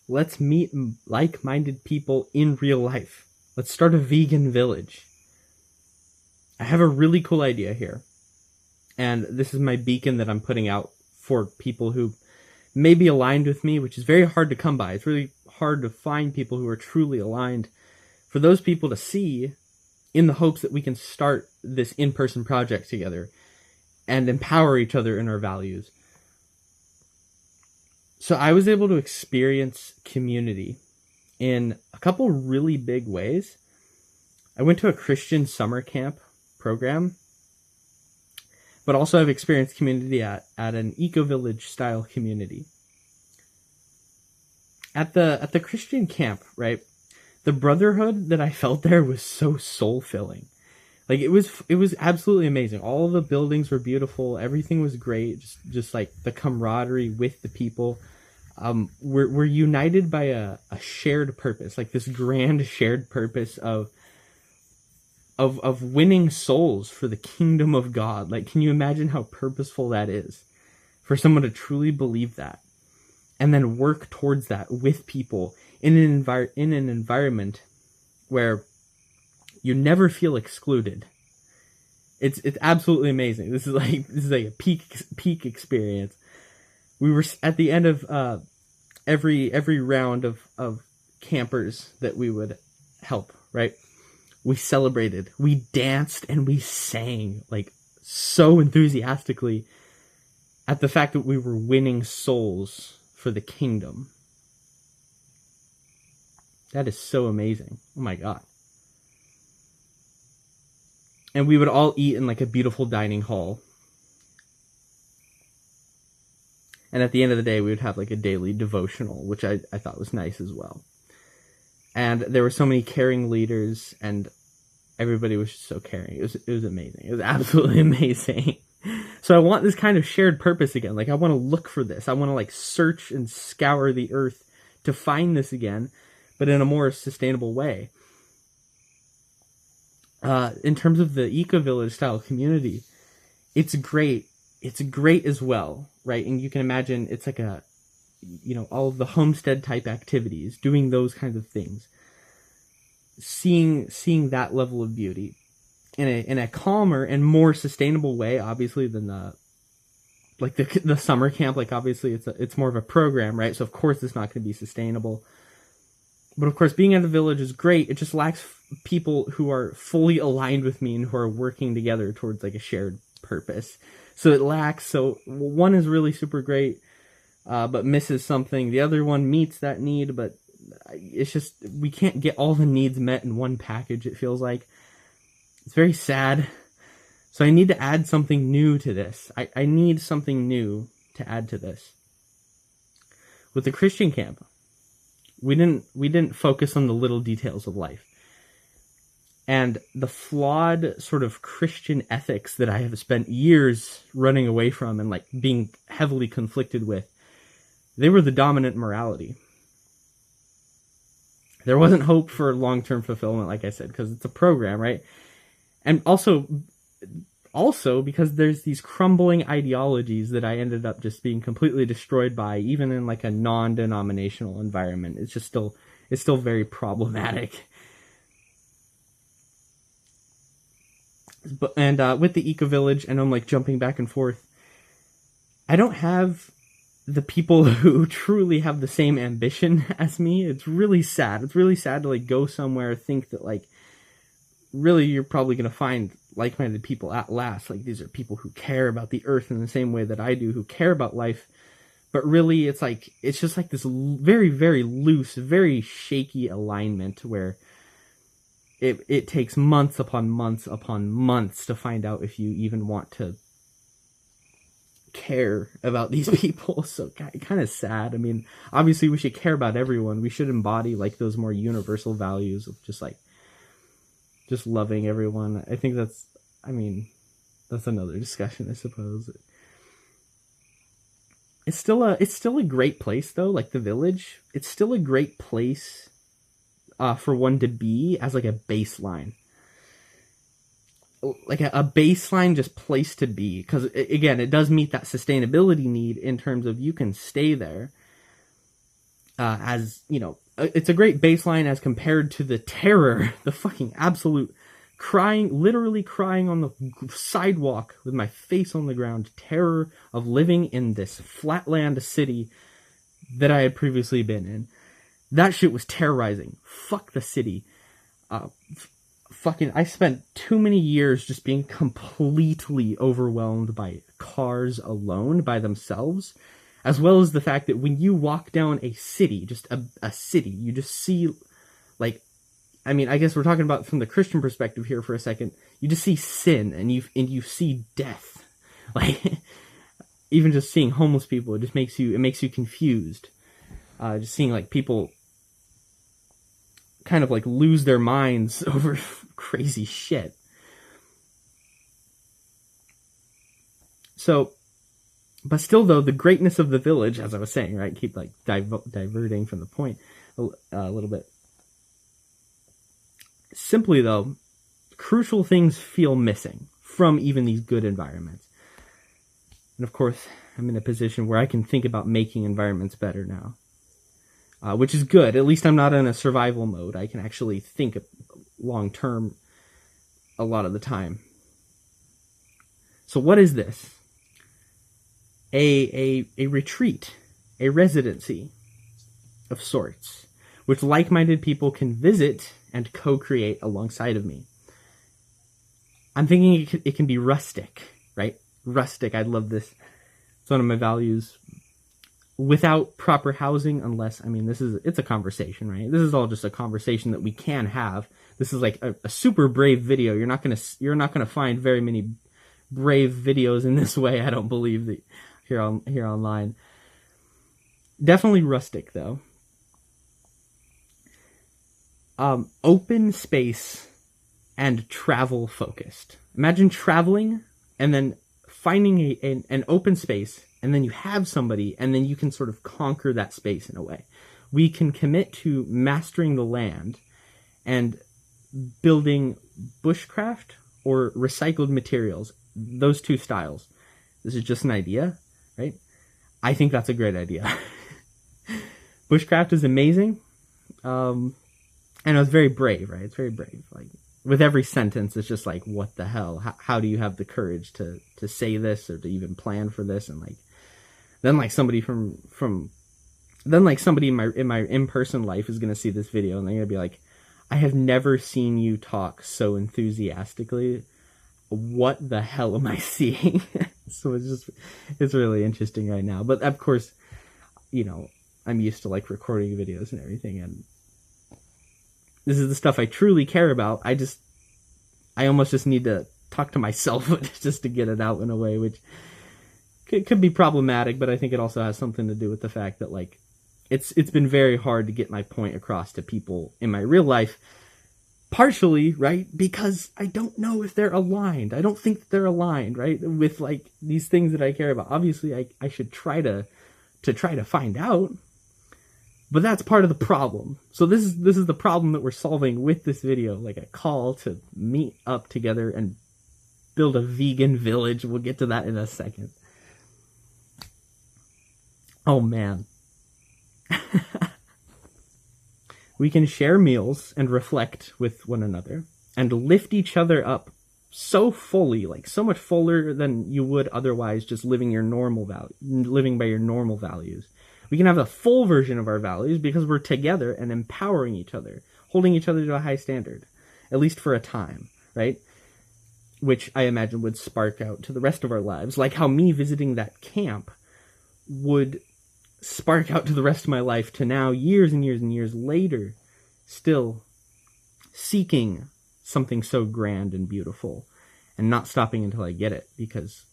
Let's meet like-minded people in real life. Let's start a vegan village. I have a really cool idea here. And this is my beacon that I'm putting out for people who may be aligned with me, which is very hard to come by. It's really hard to find people who are truly aligned. For those people to see, in the hopes that we can start this in-person project together and empower each other in our values. So I was able to experience community in a couple really big ways. I went to a Christian summer camp program, but also I've experienced community at an eco-village style community. At the Christian camp, right? The brotherhood that I felt there was so soul-filling. Like it was absolutely amazing. All of the buildings were beautiful. Everything was great. Just like the camaraderie with the people. We're united by a shared purpose, like this grand shared purpose of winning souls for the kingdom of God. Like, can you imagine how purposeful that is for someone to truly believe that and then work towards that with people in an environment where you never feel excluded? It's absolutely amazing. This is like a peak experience. We were at the end of every round of campers that we would help, right? We celebrated, we danced, and we sang like so enthusiastically at the fact that we were winning souls for the kingdom. That is so amazing. Oh my God. And we would all eat in like a beautiful dining hall. And at the end of the day, we would have like a daily devotional, which I thought was nice as well. And there were so many caring leaders, and everybody was just so caring. It was amazing. It was absolutely amazing. So I want this kind of shared purpose again. Like, I want to look for this. I want to like search and scour the earth to find this again, but in a more sustainable way. In terms of the eco-village style community, it's great. It's great as well, right? And you can imagine it's like all of the homestead type activities, doing those kinds of things, seeing that level of beauty in a calmer and more sustainable way, obviously, than the summer camp. Like, obviously it's more of a program, right? So of course it's not going to be sustainable. But of course, being at the village is great. It just lacks people who are fully aligned with me and who are working together towards like a shared purpose. So it lacks. So one is really super great, but misses something. The other one meets that need, but it's just, we can't get all the needs met in one package, it feels like. It's very sad. So I need to add something new to this. I need something new to add to this. With the Christian camp, we didn't focus on the little details of life. And the flawed sort of Christian ethics that I have spent years running away from and like being heavily conflicted with, they were the dominant morality. There wasn't hope for long-term fulfillment, like I said, because it's a program, right? And also because there's these crumbling ideologies that I ended up just being completely destroyed by, even in like a non-denominational environment. It's still very problematic. But with the eco village, and I'm like jumping back and forth, I don't have the people who truly have the same ambition as me. It's really sad. It's really sad to like go somewhere, think that like really you're probably going to find like-minded people at last. Like, these are people who care about the earth in the same way that I do, who care about life. But really it's just like this very, very loose, very shaky alignment where it takes months upon months upon months to find out if you even want to care about these people. So kind of sad. I mean, obviously we should care about everyone. We should embody like those more universal values of just loving everyone. I think that's another discussion, I suppose. It's still a great place though, like the village. It's still a great place for one to be as like a baseline. Like a baseline just place to be, because again, it does meet that sustainability need in terms of you can stay there as, you know, it's a great baseline as compared to the terror, the fucking absolute literally crying on the sidewalk with my face on the ground, terror of living in this flatland city that I had previously been in. That shit was terrorizing. Fuck the city. I spent too many years just being completely overwhelmed by cars alone by themselves, as well as the fact that when you walk down a city, just a city, you just see, like, I mean, I guess we're talking about from the Christian perspective here for a second. You just see sin and you see death. Like, even just seeing homeless people, it makes you confused. Just seeing like people kind of like lose their minds over crazy shit. So, but still though, the greatness of the village, as I was saying, right, keep like diverting from the point a little bit. Simply though, crucial things feel missing from even these good environments. And of course, I'm in a position where I can think about making environments better now. Which is good. At least I'm not in a survival mode. I can actually think long term a lot of the time. So what is this? A retreat, a residency of sorts, which like-minded people can visit and co-create alongside of me. I'm thinking it can be rustic, right? Rustic, I love this. It's one of my values. Without proper housing, unless, I mean, it's a conversation, right? This is all just a conversation that we can have. This is like a super brave video. You're not gonna find very many brave videos in this way, I don't believe, that here online. Definitely rustic though. Open space and travel focused. Imagine traveling and then finding an open space, and then you have somebody, and then you can sort of conquer that space in a way. We can commit to mastering the land and building bushcraft or recycled materials. Those two styles. This is just an idea, right? I think that's a great idea. Bushcraft is amazing. And it's very brave, right? It's very brave. Like, with every sentence, it's just like, what the hell? How do you have the courage to say this or to even plan for this? And like, then like somebody in my in-person life is going to see this video and they're going to be like, I have never seen you talk so enthusiastically. What the hell am I seeing? So it's really interesting right now. But of course, you know, I'm used to like recording videos and everything, and this is the stuff I truly care about. I almost just need to talk to myself just to get it out in a way, which could be problematic, but I think it also has something to do with the fact that like it's been very hard to get my point across to people in my real life, partially, right, because I don't know if they're aligned. I don't think that they're aligned, right, with like these things that I care about. Obviously, I should try to find out. But that's part of the problem. So this is the problem that we're solving with this video, like a call to meet up together and build a vegan village. We'll get to that in a second. Oh man. We can share meals and reflect with one another and lift each other up so fully, like so much fuller than you would otherwise just living by your normal values. We can have a full version of our values because we're together and empowering each other, holding each other to a high standard, at least for a time, right? Which I imagine would spark out to the rest of our lives, like how me visiting that camp would spark out to the rest of my life, to now, years and years and years later, still seeking something so grand and beautiful and not stopping until I get it. Because,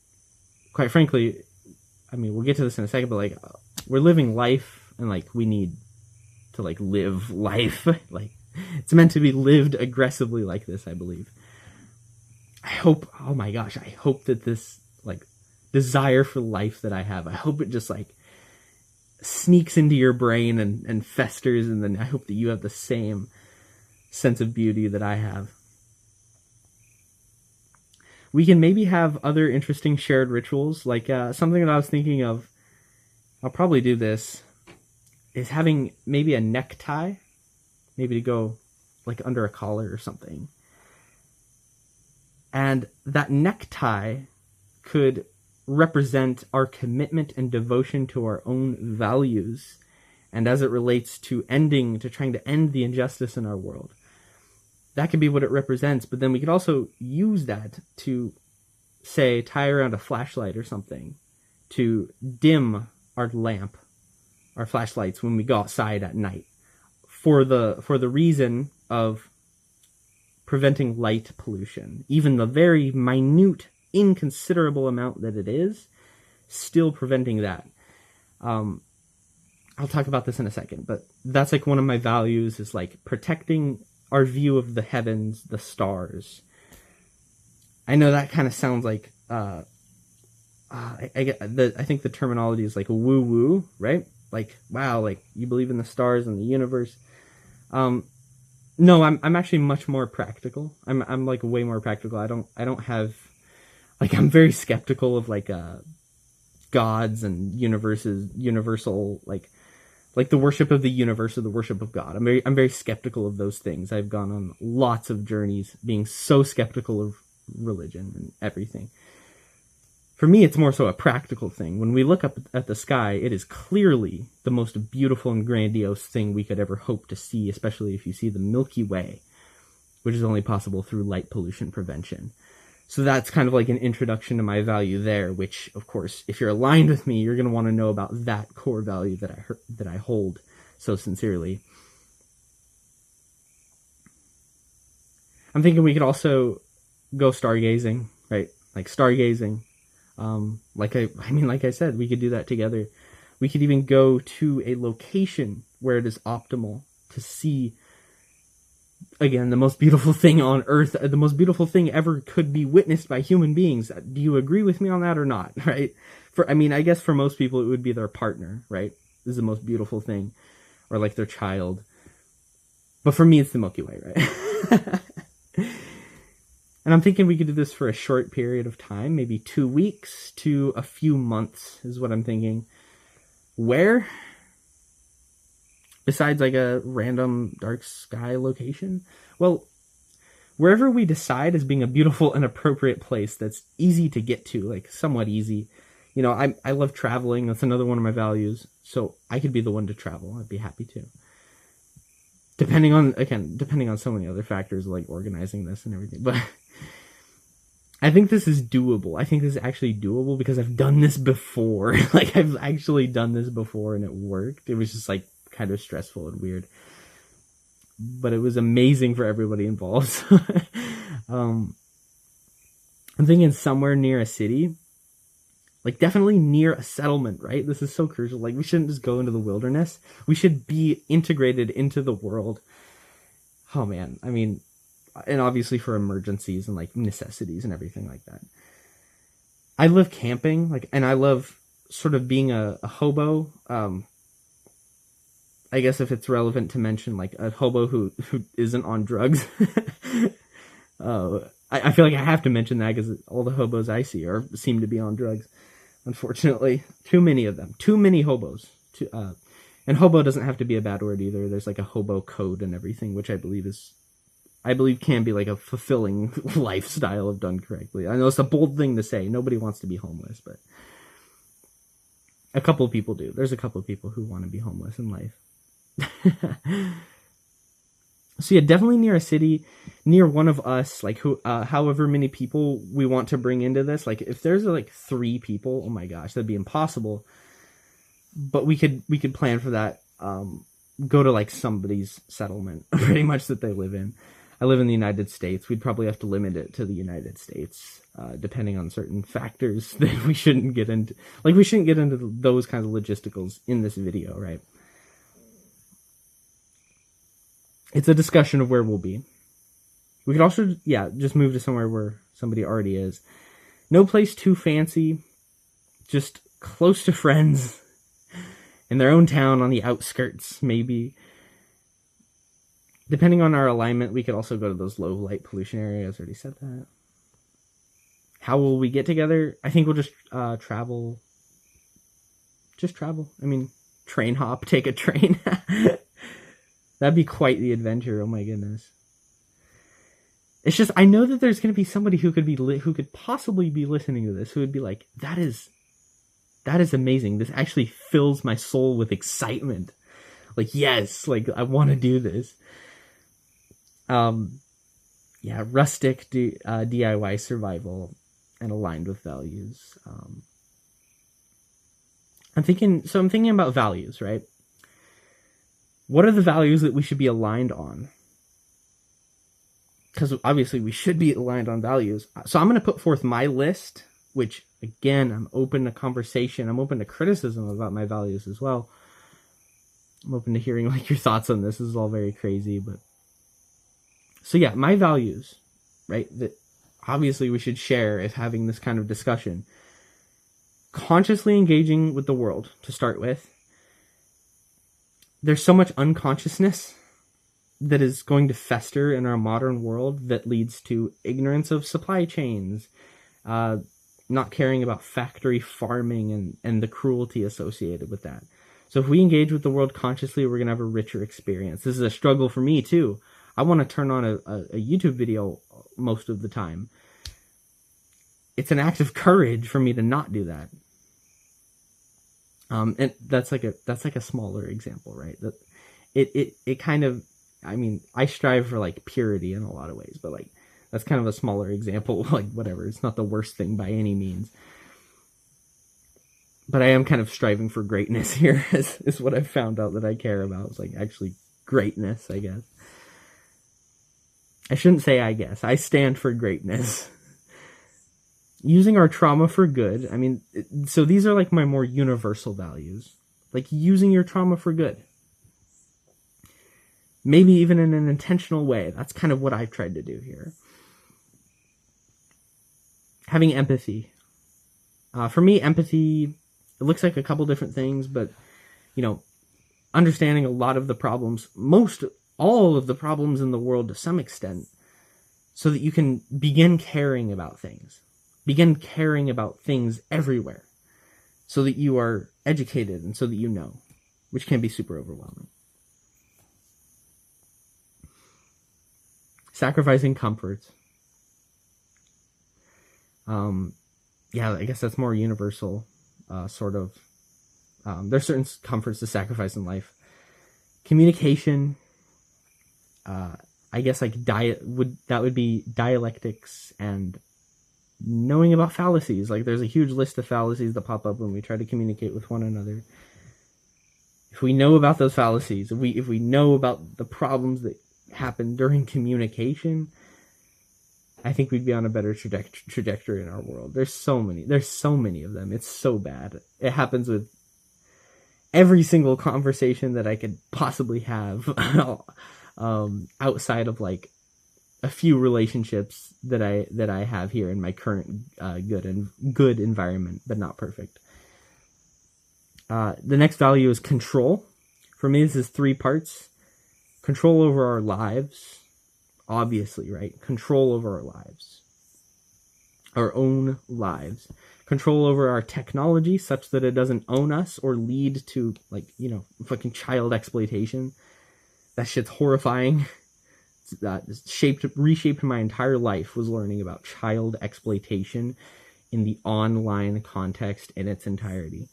quite frankly, I mean, we'll get to this in a second, but like, we're living life, and like, we need to like live life. Like, it's meant to be lived aggressively like this, I believe. I hope, oh my gosh, I hope that this like desire for life that I have, I hope it just like sneaks into your brain and festers, and then I hope that you have the same sense of beauty that I have. We can maybe have other interesting shared rituals, like something that I was thinking of, I'll probably do this, is having maybe a necktie, maybe to go like under a collar or something. And that necktie could represent our commitment and devotion to our own values, and as it relates to trying to end the injustice in our world. That could be what it represents, but then we could also use that to, say, tie around a flashlight or something to dim our flashlights when we go outside at night, for the reason of preventing light pollution. Even the very minute, inconsiderable amount that it is, still preventing that. I'll talk about this in a second, but that's like one of my values, is like protecting our view of the heavens, the stars. I know that kind of sounds like I think the terminology is like woo woo, right? Like, wow, like you believe in the stars and the universe. No, I'm actually much more practical. I'm like way more practical. I don't have, like, I'm very skeptical of like gods and universal like the worship of the universe or the worship of God. I'm very skeptical of those things. I've gone on lots of journeys being so skeptical of religion and everything. For me, it's more so a practical thing. When we look up at the sky, it is clearly the most beautiful and grandiose thing we could ever hope to see, especially if you see the Milky Way, which is only possible through light pollution prevention. So that's kind of like an introduction to my value there, which, of course, if you're aligned with me, you're going to want to know about that core value that I hold so sincerely. I'm thinking we could also go stargazing, right? Like stargazing. Like I said, we could do that together. We could even go to a location where it is optimal to see, again, the most beautiful thing on earth, the most beautiful thing ever could be witnessed by human beings. Do you agree with me on that or not? Right? I guess for most people, it would be their partner, right? This is the most beautiful thing, or like their child. But for me, it's the Milky Way, right? And I'm thinking we could do this for a short period of time, maybe 2 weeks to a few months is what I'm thinking. Where? Besides like a random dark sky location? Well, wherever we decide as being a beautiful and appropriate place that's easy to get to, like somewhat easy. You know, I love traveling. That's another one of my values. So I could be the one to travel. I'd be happy to. Depending on so many other factors like organizing this and everything. But I think this is doable. I think this is actually doable because I've done this before. Like, I've actually done this before and it worked. It was just like kind of stressful and weird. But it was amazing for everybody involved. I'm thinking somewhere near a city. Like, definitely near a settlement, right? This is so crucial. Like, we shouldn't just go into the wilderness. We should be integrated into the world. Oh, man. I mean, and obviously for emergencies and, like, necessities and everything like that. I love camping, like, and I love sort of being a hobo. I guess if it's relevant to mention, like, a hobo who isn't on drugs. I feel like I have to mention that because all the hobos I see seem to be on drugs. Unfortunately, too many of them. Too many hobos. And hobo doesn't have to be a bad word either. There's like a hobo code and everything, which I believe can be like a fulfilling lifestyle if done correctly. I know it's a bold thing to say. Nobody wants to be homeless, but a couple of people do. There's a couple of people who want to be homeless in life. So yeah, definitely near a city, near one of us, like however many people we want to bring into this. Like if there's like 3 people, oh my gosh, that'd be impossible. But we could plan for that. Go to like somebody's settlement, pretty much that they live in. I live in the United States. We'd probably have to limit it to the United States, depending on certain factors that we shouldn't get into. Like we shouldn't get into those kinds of logisticals in this video, right? It's a discussion of where we'll be. We could also, just move to somewhere where somebody already is. No place too fancy. Just close to friends. In their own town, on the outskirts, maybe. Depending on our alignment, we could also go to those low light pollution areas. I already said that. How will we get together? I think we'll just travel. Just travel. I mean, train hop, take a train. That'd be quite the adventure. Oh my goodness. It's just, I know that there's going to be somebody who could possibly be listening to this who would be like, that is amazing. This actually fills my soul with excitement. Like, yes, like I want to do this. Yeah, rustic DIY survival and aligned with values. I'm thinking about values, right? What are the values that we should be aligned on? Because obviously we should be aligned on values. So I'm going to put forth my list, which again, I'm open to conversation. I'm open to criticism about my values as well. I'm open to hearing like your thoughts on this. This is all very crazy, but so yeah, my values, right? That obviously we should share if having this kind of discussion. Consciously engaging with the world to start with. There's so much unconsciousness that is going to fester in our modern world that leads to ignorance of supply chains, not caring about factory farming and the cruelty associated with that. So if we engage with the world consciously, we're going to have a richer experience. This is a struggle for me too. I want to turn on a YouTube video most of the time. It's an act of courage for me to not do that. And that's like a smaller example, right? That it kind of, I mean, I strive for like purity in a lot of ways, but like that's kind of a smaller example. Like whatever, it's not the worst thing by any means. But I am kind of striving for greatness here, is what I've found out that I care about. It's like actually greatness, I guess. I shouldn't say I guess. I stand for greatness. Using our trauma for good. I mean, so these are like my more universal values. Like using your trauma for good. Maybe even in an intentional way. That's kind of what I've tried to do here. Having empathy. For me, empathy, it looks like a couple different things, but, you know, understanding a lot of the problems, all of the problems in the world to some extent, so that you can begin caring about things. Begin caring about things everywhere, so that you are educated and so that you know, which can be super overwhelming. Sacrificing comforts. Yeah, I guess that's more universal, sort of. There's certain comforts to sacrifice in life. Communication. I guess like that would be dialectics and knowing about fallacies. Like there's a huge list of fallacies that pop up when we try to communicate with one another. If we know about those fallacies, if we know about the problems that happen during communication, I think we'd be on a better trajectory in our world. There's so many of them. It's so bad. It happens with every single conversation that I could possibly have outside of like a few relationships that I have here in my current good environment, but not perfect. The next value is control. For me, this is 3 parts. Control over our lives, obviously, right? Control over our lives, our own lives. Control over our technology such that it doesn't own us or lead to, like, you know, fucking child exploitation. That shit's horrifying. That reshaped my entire life, was learning about child exploitation in the online context in its entirety.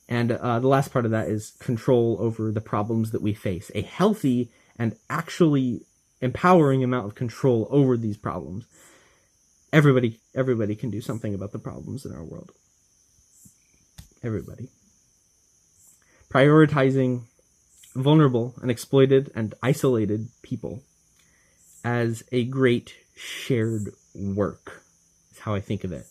And the last part of that is control over the problems that we face. A healthy and actually empowering amount of control over these problems. Everybody can do something about the problems in our world. Everybody. Prioritizing vulnerable and exploited and isolated people as a great shared work is how I think of it.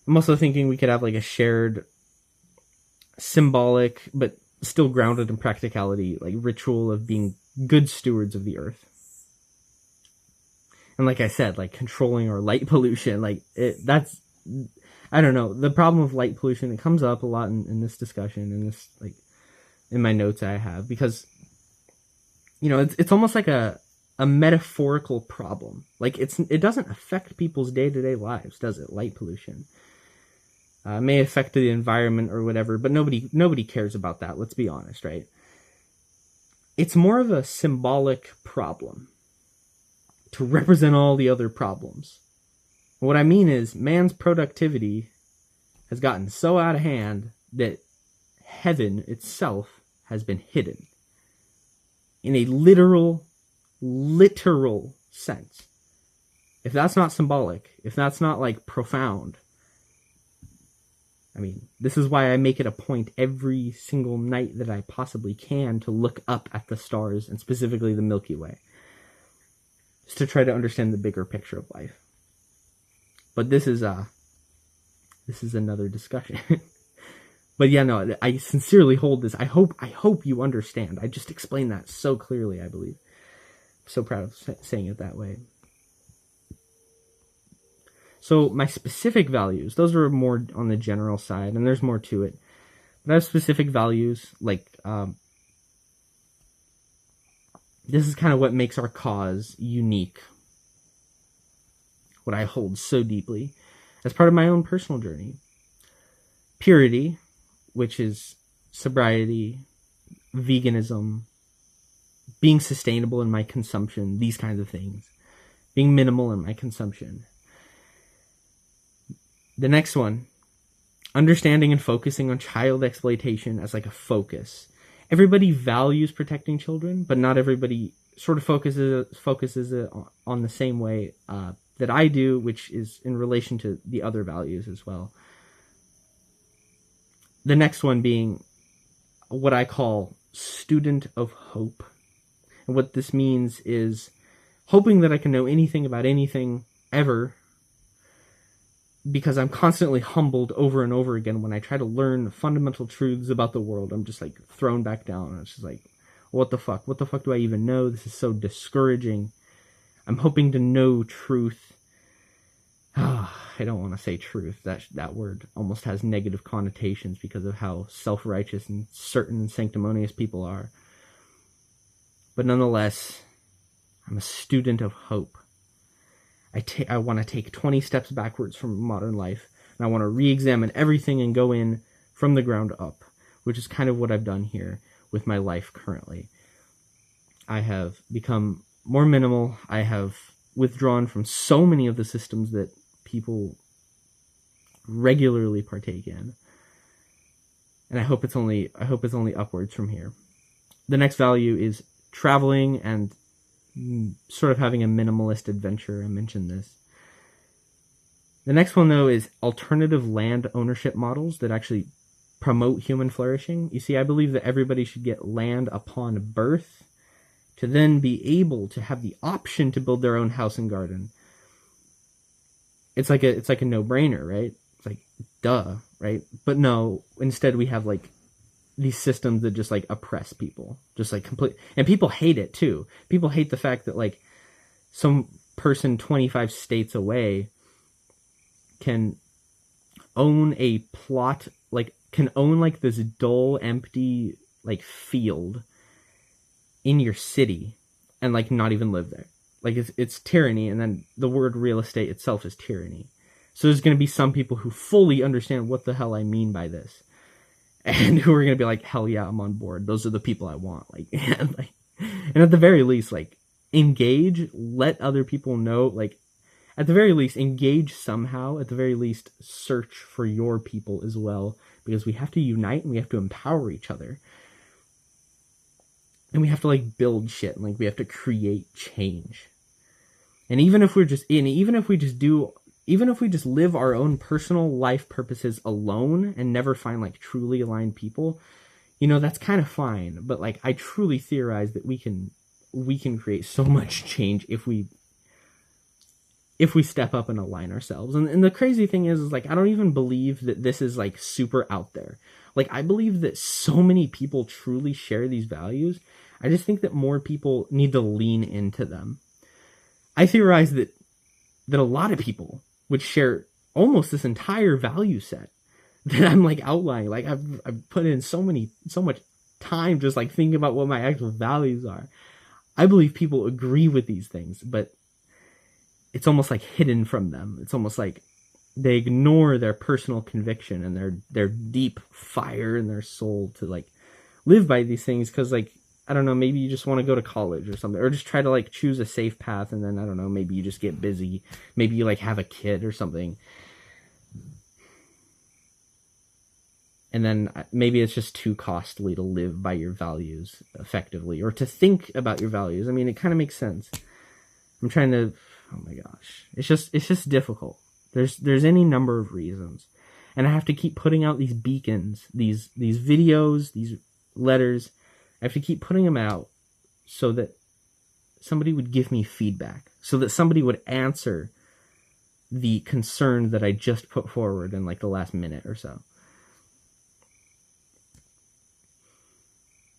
I'm also thinking we could have like a shared symbolic but still grounded in practicality, like ritual of being good stewards of the earth. And like I said, like controlling our light pollution, like that's, I don't know, the problem of light pollution, it comes up a lot in this discussion, in this, like, in my notes I have, because, you know, it's almost like a a metaphorical problem. Like, it doesn't affect people's day-to-day lives, does it? Light pollution. May affect the environment or whatever, but nobody cares about that, let's be honest, right? It's more of a symbolic problem to represent all the other problems. What I mean is, man's productivity has gotten so out of hand that heaven itself has been hidden. In a literal sense. If that's not symbolic, if that's not like profound, I mean, this is why I make it a point every single night that I possibly can to look up at the stars, and specifically the Milky Way, just to try to understand the bigger picture of life. But this is another discussion. But yeah, no, I sincerely hold this. I hope you understand. I just explained that so clearly, I believe. I'm so proud of saying it that way. So my specific values, those are more on the general side, and there's more to it. But I have specific values, like, this is kind of what makes our cause unique. What I hold so deeply as part of my own personal journey. Purity, which is sobriety, veganism, being sustainable in my consumption, these kinds of things. Being minimal in my consumption. The next one, understanding and focusing on child exploitation as like a focus. Everybody values protecting children, but not everybody sort of focuses it on the same way that I do, which is in relation to the other values as well. The next one being what I call student of hope. And what this means is hoping that I can know anything about anything ever, because I'm constantly humbled over and over again when I try to learn fundamental truths about the world. I'm just like thrown back down. And it's just like, what the fuck? What the fuck do I even know? This is so discouraging. I'm hoping to know truth. I don't want to say truth. That word almost has negative connotations because of how self-righteous and certain and sanctimonious people are. But nonetheless, I'm a student of hope. I want to take 20 steps backwards from modern life, and I want to re-examine everything and go in from the ground up, which is kind of what I've done here with my life currently. I have become more minimal. I have withdrawn from so many of the systems that people regularly partake in. And I hope it's only upwards from here. The next value is traveling and sort of having a minimalist adventure. I mentioned this. The next one, though, is alternative land ownership models that actually promote human flourishing. You see, I believe that everybody should get land upon birth to then be able to have the option to build their own house and garden. It's like a no-brainer, right? It's like, duh, right? But no, instead we have like these systems that just like oppress people, just like and people hate it too. People hate the fact that like some person 25 states away can own a plot, like can own like this dull, empty like field in your city and like not even live there. Like it's tyranny, and then the word real estate itself is tyranny. So there's going to be some people who fully understand what the hell I mean by this, and who are going to be like, hell yeah, I'm on board. Those are the people I want. Like, and at the very least, like, engage, let other people know, like, at the very least, engage somehow. At the very least, search for your people as well, because we have to unite and we have to empower each other. And we have to like build shit, and like we have to create change. And even if we just live our own personal life purposes alone and never find like truly aligned people, you know, that's kind of fine. But like, I truly theorize that we can create so much change if we step up and align ourselves. And the crazy thing is like, I don't even believe that this is like super out there. Like, I believe that so many people truly share these values. I just think that more people need to lean into them. I theorize that a lot of people would share almost this entire value set that I'm like outlining. Like I've put in so much time just like thinking about what my actual values are. I believe people agree with these things, but it's almost like hidden from them. It's almost like they ignore their personal conviction and their deep fire in their soul to like live by these things. Because like, I don't know, maybe you just want to go to college or something, or just try to like choose a safe path, and then I don't know, maybe you just get busy, maybe you like have a kid or something, and then maybe it's just too costly to live by your values effectively, or to think about your values. I mean, it kind of makes sense. I'm trying to, oh my gosh, it's just difficult. There's any number of reasons, and I have to keep putting out these beacons, these videos, these letters. I have to keep putting them out so that somebody would give me feedback, so that somebody would answer the concern that I just put forward in like the last minute or so.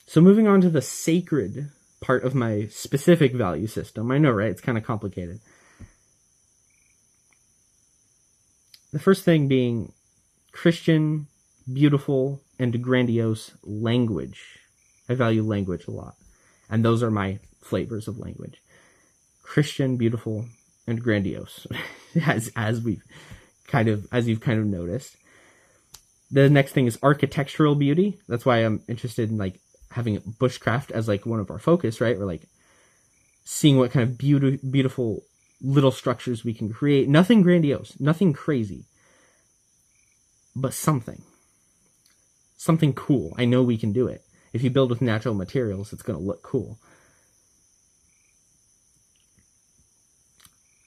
So moving on to the sacred part of my specific value system. I know, right? It's kind of complicated. The first thing being Christian, beautiful, and grandiose language. I value language a lot. And those are my flavors of language. Christian, beautiful, and grandiose. as you've kind of noticed. The next thing is architectural beauty. That's why I'm interested in like having bushcraft as like one of our focus, right? Or like seeing what kind of beautiful little structures we can create. Nothing grandiose, nothing crazy, but something cool. I know we can do it. If you build with natural materials, it's going to look cool.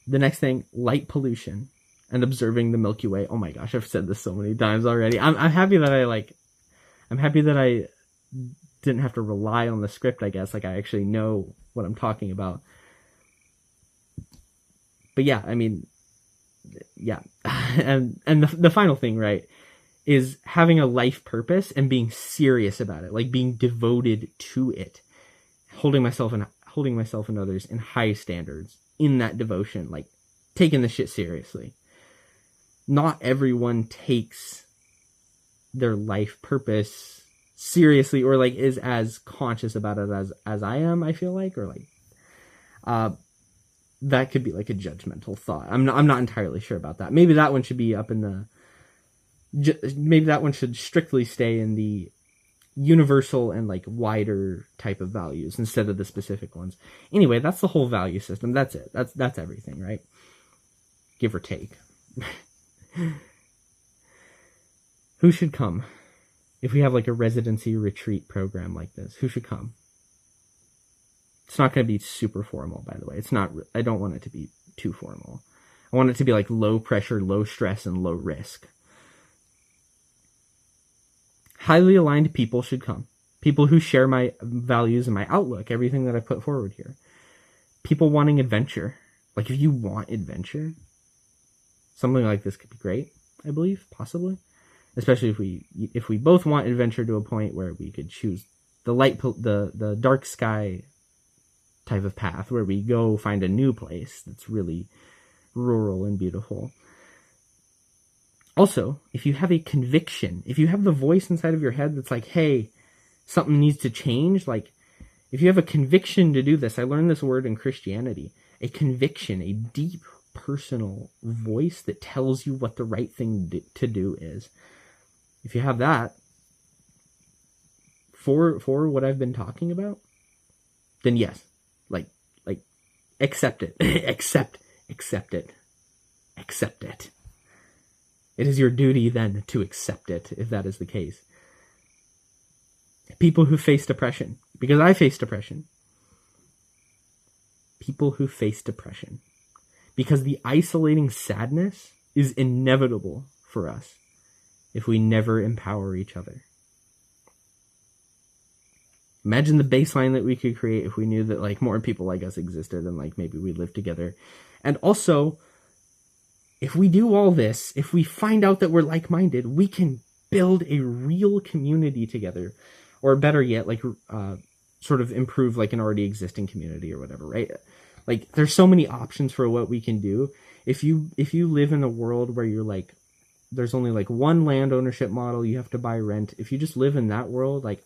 The next thing, light pollution and observing the Milky Way. Oh my gosh, I've said this so many times already. I'm happy that I didn't have to rely on the script, I guess. Like, I actually know what I'm talking about. But yeah, I mean, yeah. and the final thing, right, is having a life purpose and being serious about it, like being devoted to it, holding myself and others in high standards in that devotion, like taking the shit seriously. Not everyone takes their life purpose seriously, or like is as conscious about it as I am, I feel like, or like, that could be like a judgmental thought. I'm not entirely sure about that. Maybe that one should be up in the, maybe that one should strictly stay in the universal and like wider type of values instead of the specific ones. Anyway, that's the whole value system. That's it. That's everything, right? Give or take. Who should come? If we have like a residency retreat program like this, who should come? It's not going to be super formal, by the way. It's not, I don't want it to be too formal. I want it to be like low pressure, low stress, and low risk. Highly aligned people should come. People who share my values and my outlook, everything that I put forward here. People wanting adventure. Like, if you want adventure, something like this could be great, I believe, possibly. Especially if we both want adventure to a point where we could choose the dark sky type of path, where we go find a new place that's really rural and beautiful. Also, if you have a conviction, if you have the voice inside of your head that's like, hey, something needs to change, like, if you have a conviction to do this, I learned this word in Christianity, a conviction, a deep personal voice that tells you what the right thing to do is. If you have that, for what I've been talking about, then yes, like accept it. accept it. It is your duty then to accept it, if that is the case. People who face depression, because I face depression. People who face depression, because the isolating sadness is inevitable for us if we never empower each other. Imagine the baseline that we could create if we knew that like more people like us existed and like maybe we lived together. And also, if we do all this, if we find out that we're like-minded, we can build a real community together. Or better yet, like sort of improve like an already existing community or whatever, right? Like, there's so many options for what we can do. If you live in a world where you're like, there's only like one land ownership model, you have to buy rent. If you just live in that world, like,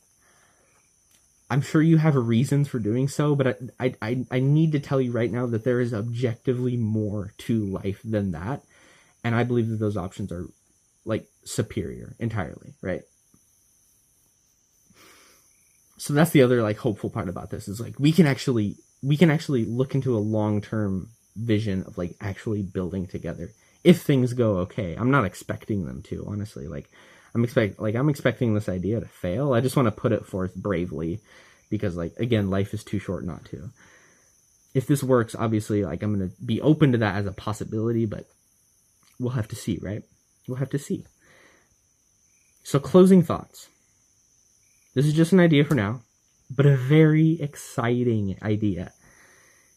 I'm sure you have reasons for doing so, but I need to tell you right now that there is objectively more to life than that. And I believe that those options are like superior entirely, right? So that's the other like hopeful part about this is like we can actually look into a long-term vision of like actually building together if things go okay. I'm not expecting them to, honestly. I'm expecting this idea to fail. I just want to put it forth bravely because like again, life is too short not to. If this works, obviously like I'm going to be open to that as a possibility, but we'll have to see, right? We'll have to see. So closing thoughts. This is just an idea for now, but a very exciting idea.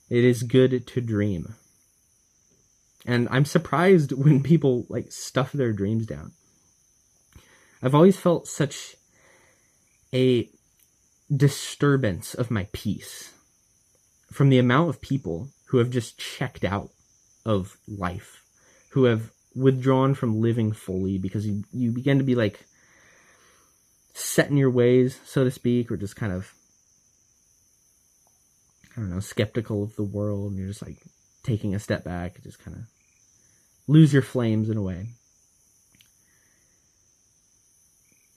It is good to dream. And I'm surprised when people like stuff their dreams down. I've always felt such a disturbance of my peace from the amount of people who have just checked out of life, who have withdrawn from living fully because you begin to be like set in your ways, so to speak, or just kind of, I don't know, skeptical of the world, and you're just like taking a step back and just kind of lose your flames in a way.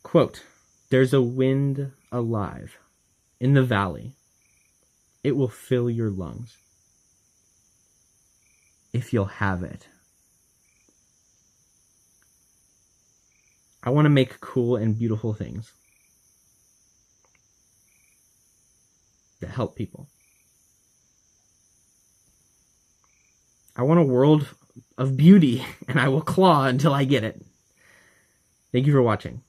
Quote, "There's a wind alive in the valley. It will fill your lungs if you'll have it." I want to make cool and beautiful things that help people. I want a world of beauty, and I will claw until I get it. Thank you for watching.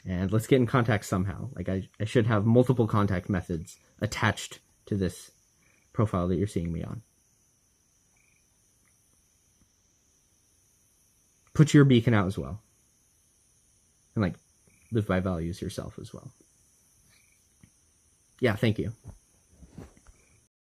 And let's get in contact somehow. Like I should have multiple contact methods attached to this profile that you're seeing me on. Put your beacon out as well. And like live by values yourself as well. Yeah, thank you.